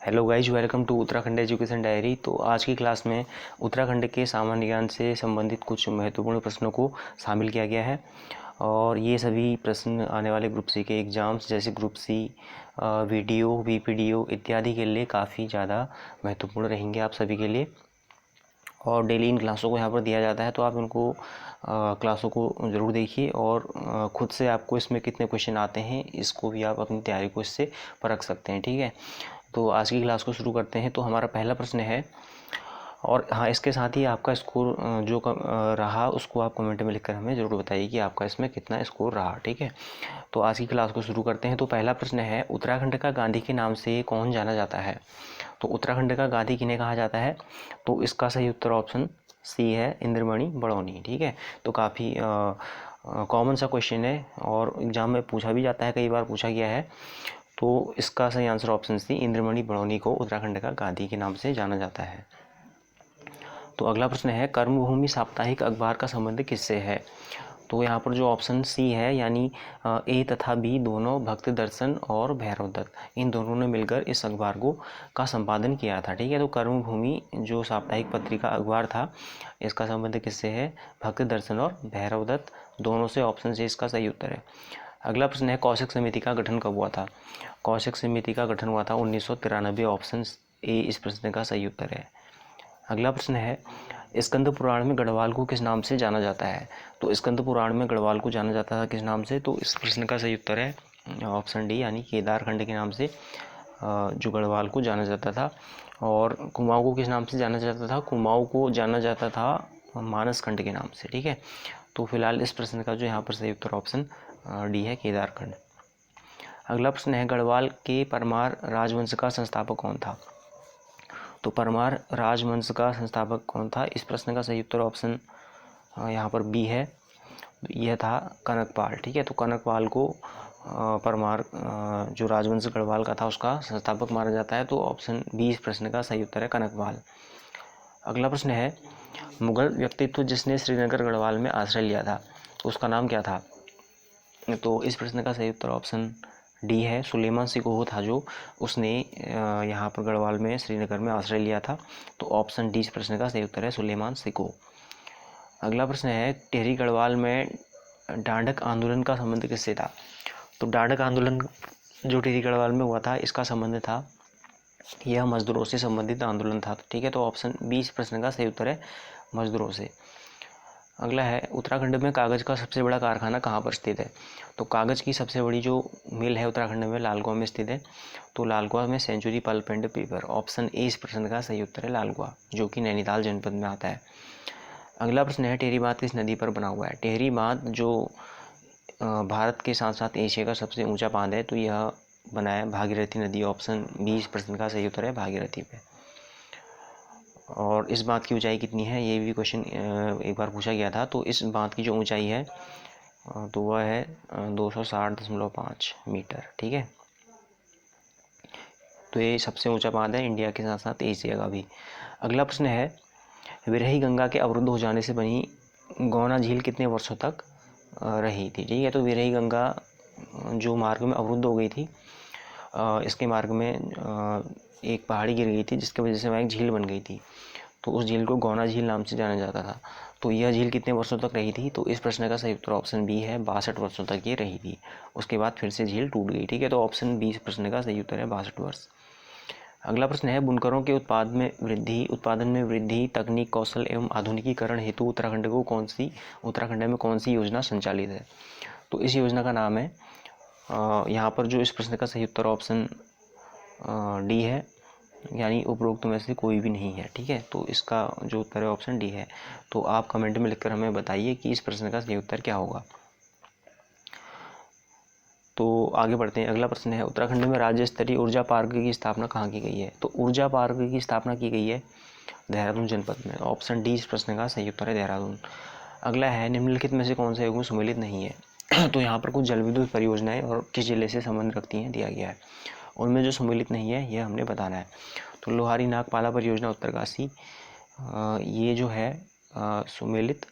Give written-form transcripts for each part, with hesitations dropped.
Hello guys, welcome to Uttarakhand education diary. तो आज की क्लास में उत्तराखंड के सामान्य ज्ञान से संबंधित कुछ महत्वपूर्ण प्रश्नों को शामिल किया गया है और ये सभी प्रश्न आने वाले ग्रुप सी के एग्ज़ाम्स जैसे ग्रुप सी, वीडियो, वीपीडीओ इत्यादि के लिए काफ़ी ज़्यादा महत्वपूर्ण रहेंगे आप सभी के लिए। और डेली इन क्लासों को यहाँ पर दिया जाता है, तो आप इनको क्लासों को ज़रूर देखिए और ख़ुद से आपको इसमें कितने क्वेश्चन आते हैं इसको भी आप अपनी तैयारी को इससे परख सकते हैं। ठीक है, तो आज की क्लास को शुरू करते हैं। तो हमारा पहला प्रश्न है, और हाँ, इसके साथ ही आपका स्कोर जो रहा उसको आप कमेंट में लिखकर हमें ज़रूर बताइए कि आपका इसमें कितना स्कोर रहा। ठीक है, तो आज की क्लास को शुरू करते हैं। तो पहला प्रश्न है, उत्तराखंड का गांधी के नाम से कौन जाना जाता है? तो उत्तराखंड का गांधी किन्हें कहा जाता है? तो इसका सही उत्तर ऑप्शन सी है, इंद्रमणि बड़ौनी। ठीक है, तो काफ़ी कॉमन सा क्वेश्चन है और एग्ज़ाम में पूछा भी जाता है, कई बार पूछा गया है। तो इसका सही answer option C, Indramani Badoni को उत्तराखंड का गांधी के नाम से जाना जाता है। तो अगला प्रश्न है, कर्मभूमि साप्ताहिक अखबार का संबंध किससे है? तो यहाँ पर जो ऑप्शन सी है यानी ए तथा बी दोनों, भक्त दर्शन और भैरव दत्त, इन दोनों ने मिलकर इस अखबार का संपादन किया था। ठीक है, तो कर्मभूमि जो साप्ताहिक पत्रिका अखबार था, इसका संबंध किससे है? भक्त दर्शन और भैरव दत्त दोनों से। ऑप्शन सी इसका सही उत्तर है। अगला प्रश्न है, कौशिक समिति का गठन कब हुआ था? कौशिक समिति का गठन हुआ था 1993। ऑप्शन ए इस प्रश्न का सही उत्तर है। अगला प्रश्न है, स्कंद पुराण में गढ़वाल को किस नाम से जाना जाता है? तो स्कंद पुराण में गढ़वाल को जाना जाता था किस नाम से? तो इस प्रश्न का सही उत्तर है ऑप्शन डी यानी केदारखंड के नाम से जो गढ़वाल को जाना जाता था। और कुमाऊं को किस नाम से जाना जाता था? कुमाऊं को जाना जाता था मानसखंड के नाम से। ठीक है, तो फिलहाल इस प्रश्न का जो यहाँ पर सही उत्तर ऑप्शन डी है, केदारखंड। अगला प्रश्न है, गढ़वाल के परमार राजवंश का संस्थापक कौन था? तो परमार राजवंश का संस्थापक कौन था? इस प्रश्न का सही उत्तर ऑप्शन यहाँ पर बी है, यह था कनकपाल। ठीक है, तो कनकपाल को परमार जो राजवंश गढ़वाल का था उसका संस्थापक माना जाता है। तो ऑप्शन बी इस प्रश्न का सही उत्तर है, कनकपाल। अगला प्रश्न है, मुगल व्यक्तित्व जिसने श्रीनगर गढ़वाल में आश्रय लिया था, तो उसका नाम क्या था? तो इस प्रश्न का सही उत्तर ऑप्शन डी है, सुलेमान सिकोह था जो उसने यहाँ पर गढ़वाल में श्रीनगर में आश्रय लिया था। तो ऑप्शन डी इस प्रश्न का सही उत्तर है, सुलेमान सिकोह। अगला प्रश्न है, टिहरी गढ़वाल में डांडक आंदोलन का संबंध किससे था? तो डांडक आंदोलन जो टिहरी गढ़वाल में हुआ था, इसका संबंध था, यह मजदूरों से संबंधित आंदोलन था। ठीक है, तो ऑप्शन बी इस प्रश्न का सही उत्तर है, मजदूरों से। अगला है, उत्तराखंड में कागज़ का सबसे बड़ा कारखाना कहाँ पर स्थित है? तो कागज़ की सबसे बड़ी जो मिल है उत्तराखंड में लालगुआ में स्थित है। तो लालगुआ में century pulp and paper. Option A इस प्रश्न का सही उत्तर है, लालगुआ, जो कि नैनीताल जनपद में आता है। अगला प्रश्न है, टिहरी बांध किस नदी पर बना हुआ है? टिहरी बांध जो भारत के साथ साथ एशिया का सबसे ऊंचा बांध है, तो यह बना है भागीरथी नदी। ऑप्शन बी इस प्रश्न का सही उत्तर है, भागीरथी पे। और इस बांध की ऊंचाई कितनी है, ये भी क्वेश्चन एक बार पूछा गया था। तो इस बांध की जो ऊंचाई है तो वह है 260.5 मीटर। ठीक है, तो ये सबसे ऊंचा बांध है इंडिया के साथ साथ एशिया का भी। अगला प्रश्न है, विरही गंगा के अवरुद्ध हो जाने से बनी गौना झील कितने वर्षों तक रही थी? ठीक है, तो विरही गंगा जो मार्ग में अवरुद्ध हो गई थी, इसके मार्ग में एक पहाड़ी गिर गई थी जिसकी वजह से वहाँ एक झील बन गई थी। तो उस झील को गौना झील नाम से जाना जाता था। तो यह झील कितने वर्षों तक रही थी? तो इस प्रश्न का सही उत्तर ऑप्शन बी है, 62 वर्षों तक ये रही थी। उसके बाद फिर से झील टूट गई। ठीक है, तो ऑप्शन बी इस प्रश्न का सही उत्तर है, 62 वर्ष। अगला प्रश्न है, बुनकरों के उत्पादन में वृद्धि, तकनीक, कौशल एवं आधुनिकीकरण हेतु उत्तराखंड में कौन सी योजना संचालित है? तो इस योजना का नाम है, यहाँ पर जो इस प्रश्न का सही उत्तर ऑप्शन डी है, यानी उपरोक्त में से कोई भी नहीं है। ठीक है, तो इसका जो उत्तर है ऑप्शन डी है। तो आप कमेंट में लिखकर हमें बताइए कि इस प्रश्न का सही उत्तर क्या होगा। तो आगे बढ़ते हैं। अगला प्रश्न है, उत्तराखंड में राज्य स्तरीय ऊर्जा पार्क की स्थापना कहाँ की गई है? तो ऊर्जा पार्क की स्थापना की गई है देहरादून जनपद में। ऑप्शन डी इस प्रश्न का सही उत्तर है, देहरादून। अगला है, निम्नलिखित में से कौन सा योजना सम्मिलित नहीं है? तो यहाँ पर कुछ जल विद्युत परियोजनाएं और किस जिले से संबंध रखती हैं दिया गया है। उनमें जो सम्मिलित नहीं है यह हमने बताना है। तो लोहारी नागपाला परियोजना उत्तरकाशी, ये जो है सम्मिलित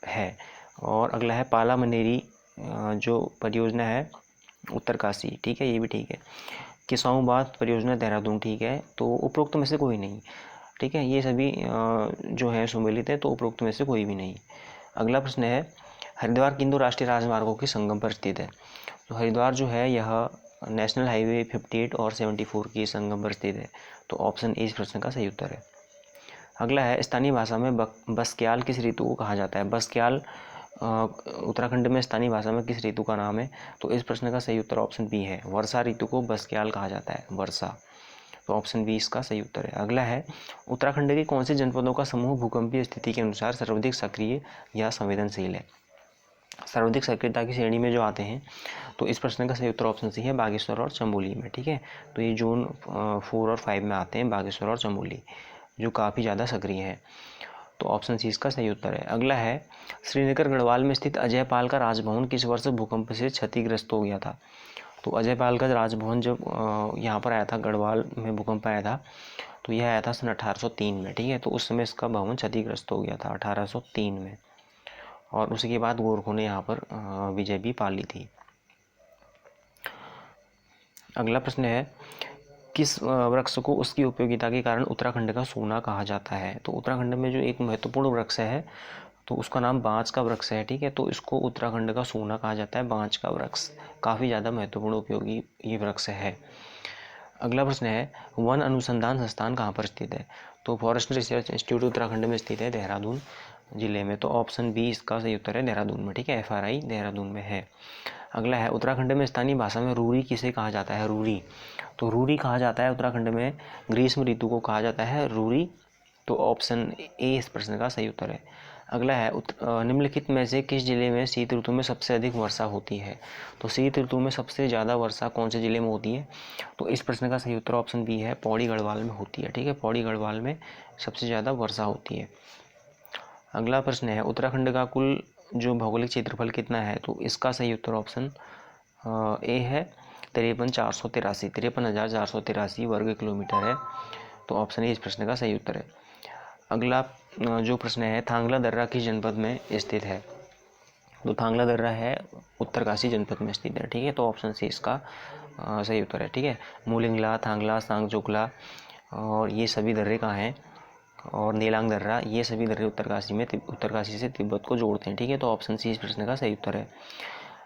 है। और अगला है, पाला मनेरी जो परियोजना है उत्तरकाशी, ठीक है, ये भी ठीक है। किसाऊ बांध परियोजना देहरादून, ठीक है, तो उपरोक्त में से कोई नहीं, ठीक है, ये सभी जो है सुमेलित है, तो उपरोक्त में से कोई भी नहीं। अगला प्रश्न है, हरिद्वार किन दो राष्ट्रीय राजमार्गों के संगम पर स्थित है? तो हरिद्वार जो है यह नेशनल हाईवे 58 और 74 के संगम पर स्थित है, तो ऑप्शन ए इस प्रश्न का सही उत्तर है। अगला है, स्थानीय भाषा में बसक्याल किस ऋतु को कहा जाता है? बसक्याल उत्तराखंड में स्थानीय भाषा में किस ऋतु का नाम है? तो इस प्रश्न का सही उत्तर ऑप्शन बी है, वर्षा ऋतु को बसक्याल कहा जाता है, वर्षा, तो ऑप्शन बी इसका सही उत्तर है। अगला है, उत्तराखंड के कौन से जनपदों का समूह भूकंपीय स्थिति के अनुसार सर्वाधिक सक्रिय या संवेदनशील है? सर्वाधिक सक्रियता की श्रेणी में जो आते हैं, तो इस प्रश्न का सही उत्तर ऑप्शन सी है, बागेश्वर और चमोली में, ठीक है, तो ये जोन 4 और 5 में आते हैं, बागेश्वर और चमोली, जो काफ़ी ज़्यादा सक्रिय है, तो ऑप्शन सी इसका सही उत्तर है। अगला है, श्रीनगर गढ़वाल में स्थित अजयपाल का राजभवन किस वर्ष भूकंप से क्षतिग्रस्त हो गया था? तो अजयपाल का राजभवन जब यहाँ पर आया था, गढ़वाल में भूकंप आया था, तो यह आया था सन 1803 में, ठीक है, तो उस समय इसका भवन क्षतिग्रस्त हो गया था 1803 में, और उसी के बाद गोरखों ने यहाँ पर विजय भी पा ली थी। अगला प्रश्न है, किस वृक्ष को उसकी उपयोगिता के कारण उत्तराखंड का सोना कहा जाता है? तो उत्तराखंड में जो एक महत्वपूर्ण वृक्ष है, तो उसका नाम बांज का वृक्ष है, ठीक है, तो इसको उत्तराखंड का सोना कहा जाता है, बांज का वृक्ष, काफ़ी ज़्यादा महत्वपूर्ण उपयोगी ये वृक्ष है। अगला प्रश्न है, वन अनुसंधान संस्थान कहाँ पर स्थित है? तो फॉरेस्ट रिसर्च इंस्टीट्यूट उत्तराखंड में स्थित है, देहरादून जिले में, तो ऑप्शन बी इसका सही उत्तर है, देहरादून में, ठीक है, FRI देहरादून में है। अगला है, उत्तराखंड में स्थानीय भाषा में रूरी किसे कहा जाता है? रूरी, तो रूरी कहा जाता है उत्तराखंड में ग्रीष्म ऋतु को कहा जाता है रूरी, तो ऑप्शन ए इस प्रश्न का सही उत्तर है। अगला है, निम्नलिखित में से किस जिले में शीत ऋतु में सबसे अधिक वर्षा होती है? तो शीत ऋतु में सबसे ज़्यादा वर्षा कौन से जिले में होती है? तो इस प्रश्न का सही उत्तर ऑप्शन बी है, पौड़ी गढ़वाल में होती है, ठीक है, पौड़ी गढ़वाल में सबसे ज़्यादा वर्षा होती है। अगला प्रश्न है, उत्तराखंड का कुल जो भौगोलिक क्षेत्रफल कितना है? तो इसका सही उत्तर ऑप्शन ए है, 53,483 वर्ग किलोमीटर है, तो ऑप्शन ए इस प्रश्न का सही उत्तर है। अगला जो प्रश्न है, थांगला दर्रा किस जनपद में स्थित है? तो थांगला दर्रा है उत्तरकाशी जनपद में स्थित है, ठीक है, तो ऑप्शन सी इसका सही उत्तर है, ठीक है। मूलिंगला, थांगला, सांगचोकला और ये सभी दर्रे कहाँ हैं, और नेलांग दर्रा, ये सभी दर्रे उत्तरकाशी से तिब्बत को जोड़ते हैं, ठीक है, तो ऑप्शन सी इस प्रश्न का सही उत्तर है।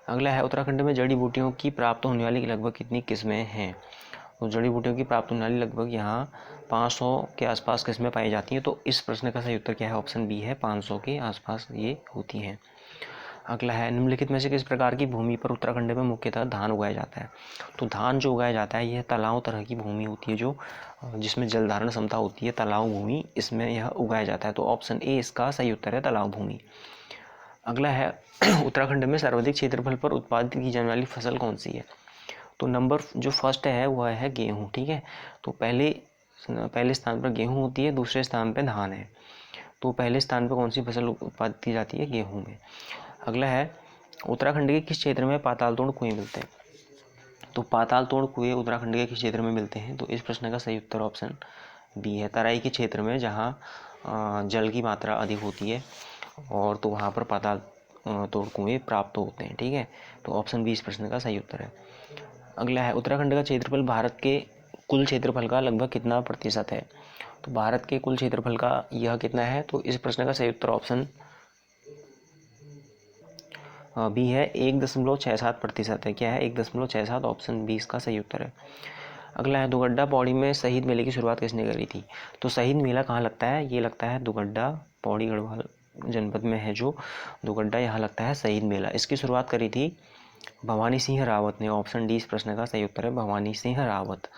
अगला है, उत्तराखंड में जड़ी बूटियों की प्राप्त होने वाली लगभग कितनी किस्में हैं? तो जड़ी बूटियों की प्राप्त होने वाली लगभग यहाँ 500 के आसपास किस्में पाई जाती हैं, तो इस प्रश्न का सही उत्तर क्या है? ऑप्शन बी है, 500 के आसपास ये होती हैं। अगला है, निम्नलिखित में से किस प्रकार की भूमि पर उत्तराखंड में मुख्यतः धान उगाया जाता है? तो धान जो उगाया जाता है, यह तालाब तरह की भूमि होती है, जो जिसमें जल धारण क्षमता होती है, तालाब भूमि, इसमें यह उगाया जाता है, तो ऑप्शन ए इसका सही उत्तर है, तालाब भूमि। अगला है, उत्तराखंड में सर्वाधिक क्षेत्रफल पर उत्पादित की जाने वाली फसल कौन सी है? तो नंबर जो फर्स्ट है वह है गेहूँ, ठीक है, तो पहले स्थान पर गेहूँ होती है, दूसरे स्थान पर धान है, तो पहले स्थान पर कौन सी फसल उत्पादित की जाती है? गेहूँ में। अगला है, उत्तराखंड के किस क्षेत्र में पातालतोड़ कुएं मिलते हैं? तो पातालतोड़ कुएं उत्तराखंड के किस क्षेत्र में मिलते हैं? तो इस प्रश्न का सही उत्तर ऑप्शन बी है, तराई के क्षेत्र में, जहाँ जल की मात्रा अधिक होती है, और तो वहाँ पर पाताल तोड़ कुएं प्राप्त होते हैं, ठीक है, तो ऑप्शन बी इस प्रश्न का सही उत्तर है। अगला है, उत्तराखंड का क्षेत्रफल भारत के कुल क्षेत्रफल का लगभग कितना प्रतिशत है? तो भारत के कुल क्षेत्रफल का यह कितना है? तो इस प्रश्न का सही उत्तर ऑप्शन बी है, 1.67% है। क्या है? 1.67, ऑप्शन बी इसका सही उत्तर है। अगला है, दुगड्डा पौड़ी में शहीद मेले की शुरुआत किसने करी थी? तो शहीद मेला कहाँ लगता है? ये लगता है दुगड्डा, पौड़ी गढ़वाल जनपद में है जो दुगड्डा, यहाँ लगता है शहीद मेला। इसकी शुरुआत करी थी भवानी सिंह रावत ने, ऑप्शन डी इस प्रश्न का सही उत्तर है, भवानी सिंह रावत।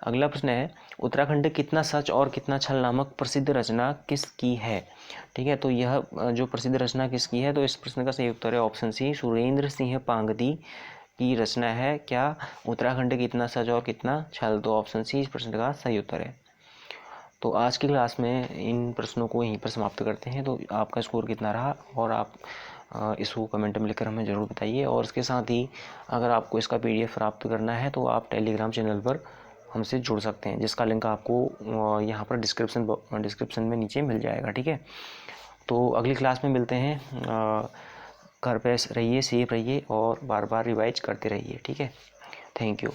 अगला प्रश्न है, उत्तराखंड कितना सच और कितना छल नामक प्रसिद्ध रचना किसकी है? ठीक है, तो यह जो प्रसिद्ध रचना किसकी है? तो इस प्रश्न का सही उत्तर है ऑप्शन सी, सुरेंद्र सिंह पांगदी की रचना है। क्या? उत्तराखंड कितना सच और कितना छल, तो ऑप्शन सी इस प्रश्न का सही उत्तर है। तो आज की क्लास में इन प्रश्नों को यहीं पर समाप्त करते हैं। तो आपका स्कोर कितना रहा और आप इसको कमेंट में लिखकर हमें ज़रूर बताइए। और इसके साथ ही अगर आपको इसका PDF प्राप्त करना है तो आप टेलीग्राम चैनल पर हमसे जुड़ सकते हैं, जिसका लिंक आपको यहाँ पर डिस्क्रिप्शन में नीचे मिल जाएगा। ठीक है, तो अगली क्लास में मिलते हैं घर पे रहिए, सेफ रहिए और बार बार रिवाइज करते रहिए। ठीक है, थैंक यू।